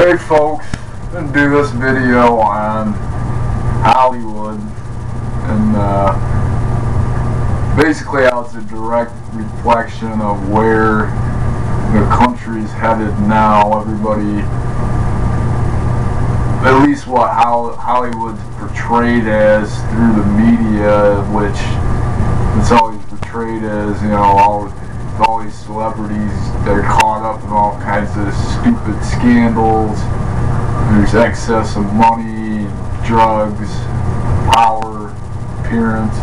Hey folks, I'm going to do this video on Hollywood, and basically how it's a direct reflection of where the country's headed now. Everybody, at least what Hollywood's portrayed as through the media, which it's always portrayed as, you know, all these celebrities that are caught up in all kinds of stupid scandals. There's excess of money, drugs, power, appearance,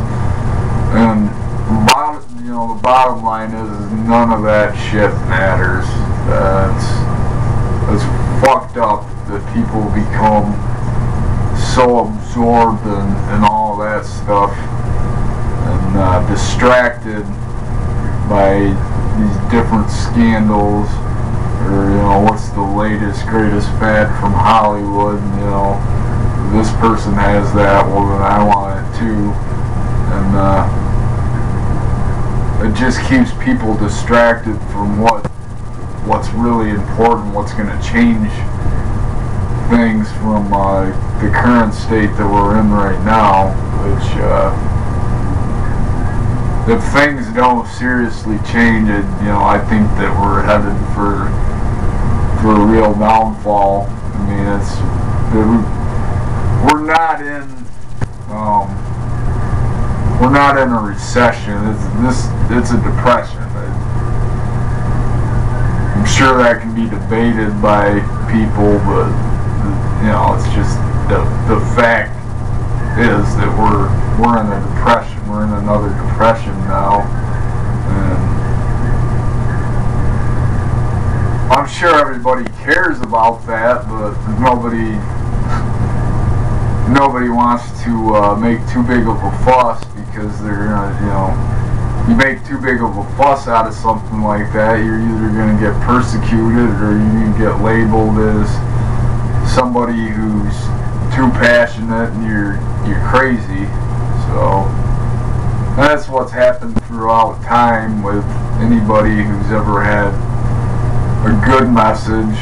and the bottom line is none of that shit matters. It's fucked up that people become so absorbed in all that stuff and distracted by these different scandals, or, you know, what's the latest, greatest fad from Hollywood, you know, this person has that, well then I want it too, and it just keeps people distracted from what's really important, what's going to change things from the current state that we're in right now, which if things don't seriously change it, you know, I think that we're headed for a real downfall. I mean, we're not in a recession. It's a depression. I'm sure that can be debated by people, but you know, it's just the fact is that we're in a depression. We're in another depression now, and I'm sure everybody cares about that, but nobody wants to make too big of a fuss, because they're gonna, you know, you make too big of a fuss out of something like that, you're either gonna get persecuted or you can get labeled as somebody who's too passionate and you're crazy. So that's what's happened throughout time with anybody who's ever had a good message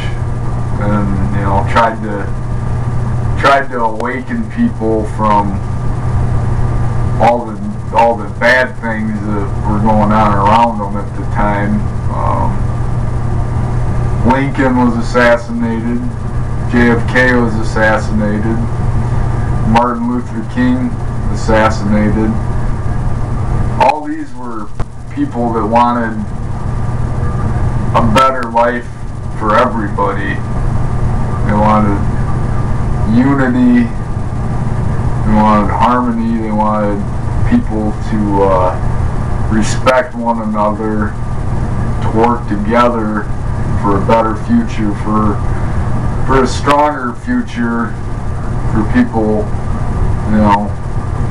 and, you know, tried to awaken people from all the bad things that were going on around them at the time. Lincoln was assassinated, JFK was assassinated, Martin Luther King assassinated. All these were people that wanted a better life for everybody. They wanted unity, they wanted harmony, they wanted people to respect one another, to work together for a better future, for a stronger future for people, you know,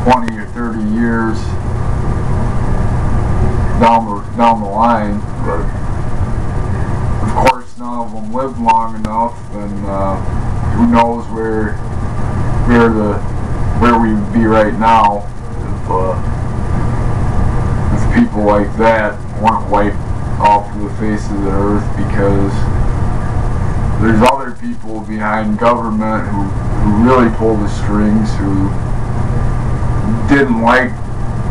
20 or 30 years down the line. But of course none of them lived long enough, and who knows where we would be right now if people like that weren't wiped off the face of the earth, because there's other people behind government who really pull the strings, who didn't like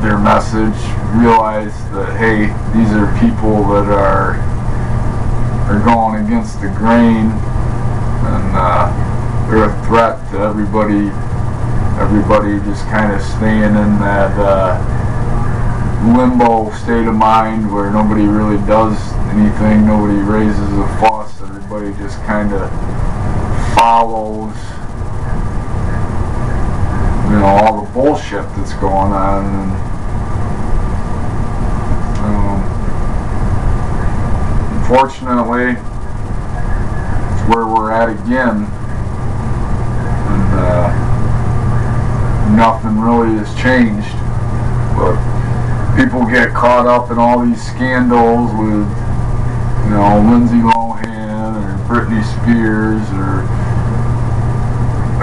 their message, realized that, hey, these are people that are going against the grain, and they're a threat to everybody just kind of staying in that limbo state of mind where nobody really does anything, nobody raises a fuss, everybody just kind of follows, you know, all the bullshit that's going on. And unfortunately, it's where we're at again, and nothing really has changed. But people get caught up in all these scandals with, you know, Lindsay Lohan or Britney Spears or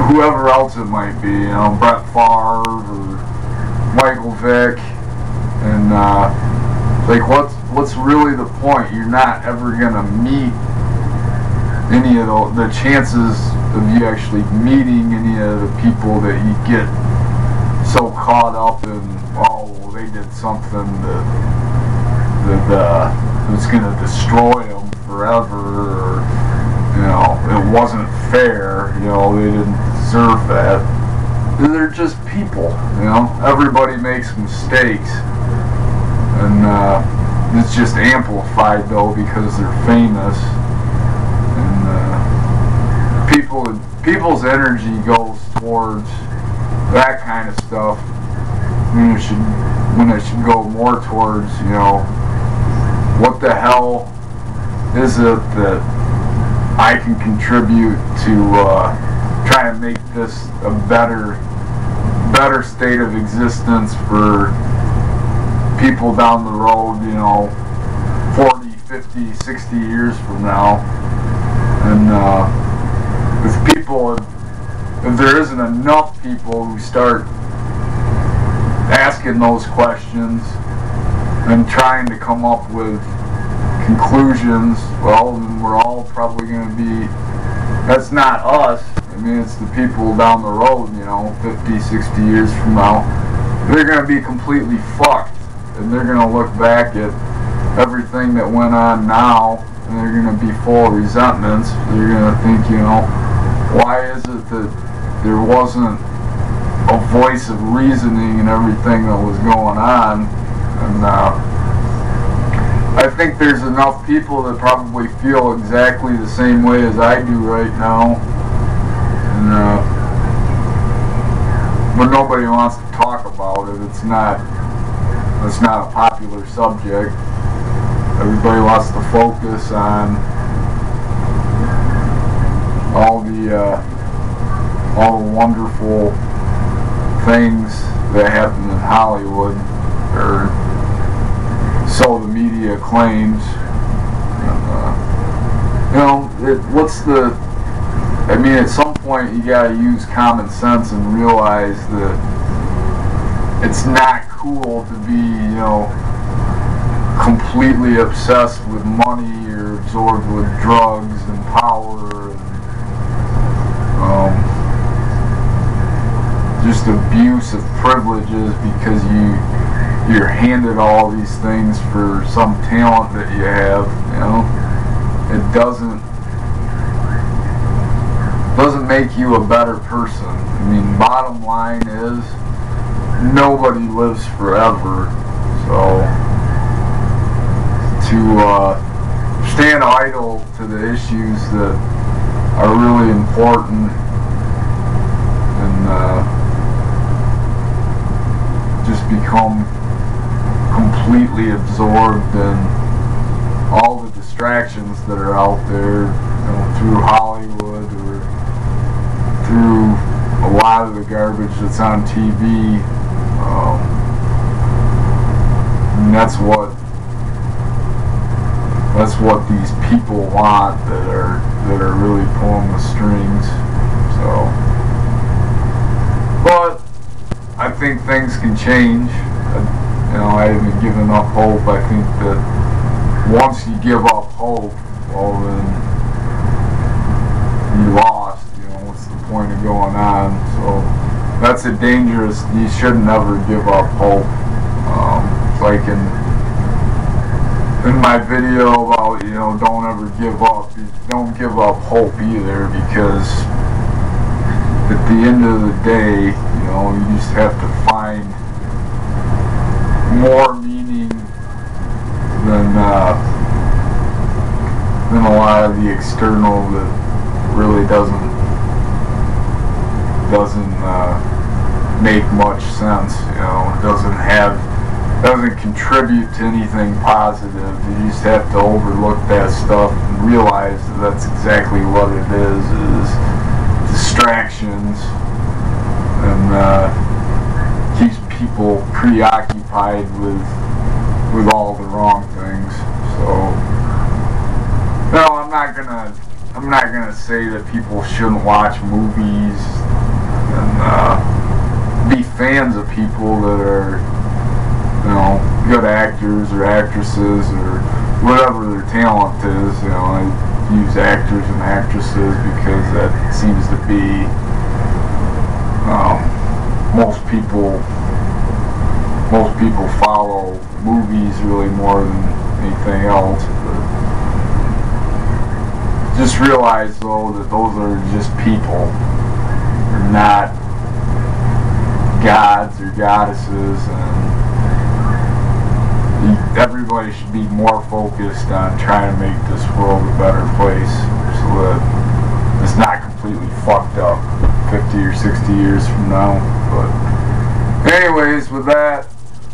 whoever else it might be, you know, Brett Favre or Michael Vick, and like what's really the point? You're not ever gonna meet any of the chances of you actually meeting any of the people that you get so caught up in, oh, well, they did something that was going to destroy them forever, or, you know, it wasn't fair, you know, they didn't deserve that. They're just people, you know, everybody makes mistakes, and it's just amplified though because they're famous, and people's energy goes towards that kind of stuff when it should go more towards, you know, what the hell is it that I can contribute to try and make this a better state of existence for people down the road, you know, 40, 50, 60 years from now. And if there isn't enough people who start asking those questions and trying to come up with conclusions, well, then we're all probably going to be, that's not us, I mean, it's the people down the road, you know, 50, 60 years from now, they're going to be completely fucked, and they're going to look back at everything that went on now, and they're going to be full of resentments. They're going to think, you know, why is it that there wasn't a voice of reasoning in everything that was going on? And I think there's enough people that probably feel exactly the same way as I do right now, and but nobody wants to talk about it. It's not a popular subject. Everybody wants to focus on all the wonderful things that happen in Hollywood, or so the media claims. And, you know, I mean, at some point you gotta use common sense and realize that it's not cool to be, you know, completely obsessed with money or absorbed with drugs and power and just abuse of privileges because you're handed all these things for some talent that you have, you know. It doesn't make you a better person. I mean, bottom line is, nobody lives forever, so to stand idle to the issues that are really important and just become completely absorbed in all the distractions that are out there, you know, through Hollywood or through a lot of the garbage that's on TV. And that's what these people want that are really pulling the strings. So, but I think things can change. You know, I haven't given up hope. I think that once you give up hope, well then you lost. You know, what's the point of going on? So that's a dangerous. You should never give up hope. Like in my video about, you know, don't ever give up. Don't give up hope either, because at the end of the day, you know, you just have to find more meaning than a lot of the external that really doesn't make much sense. You know, it doesn't contribute to anything positive. You just have to overlook that stuff and realize that that's exactly what it is distractions, and keeps people preoccupied with all the wrong things. So, no, I'm not gonna say that people shouldn't watch movies and be fans of people that are, you know, good actors or actresses or whatever their talent is. You know, use actors and actresses because that seems to be most people follow movies really more than anything else. But just realize though that those are just people. They're not gods or goddesses, and everybody should be more focused on trying to make this world a better place so that it's not completely fucked up 50 or 60 years from now. But anyways, with that,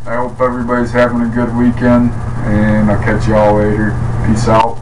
I hope everybody's having a good weekend, and I'll catch y'all later. Peace out.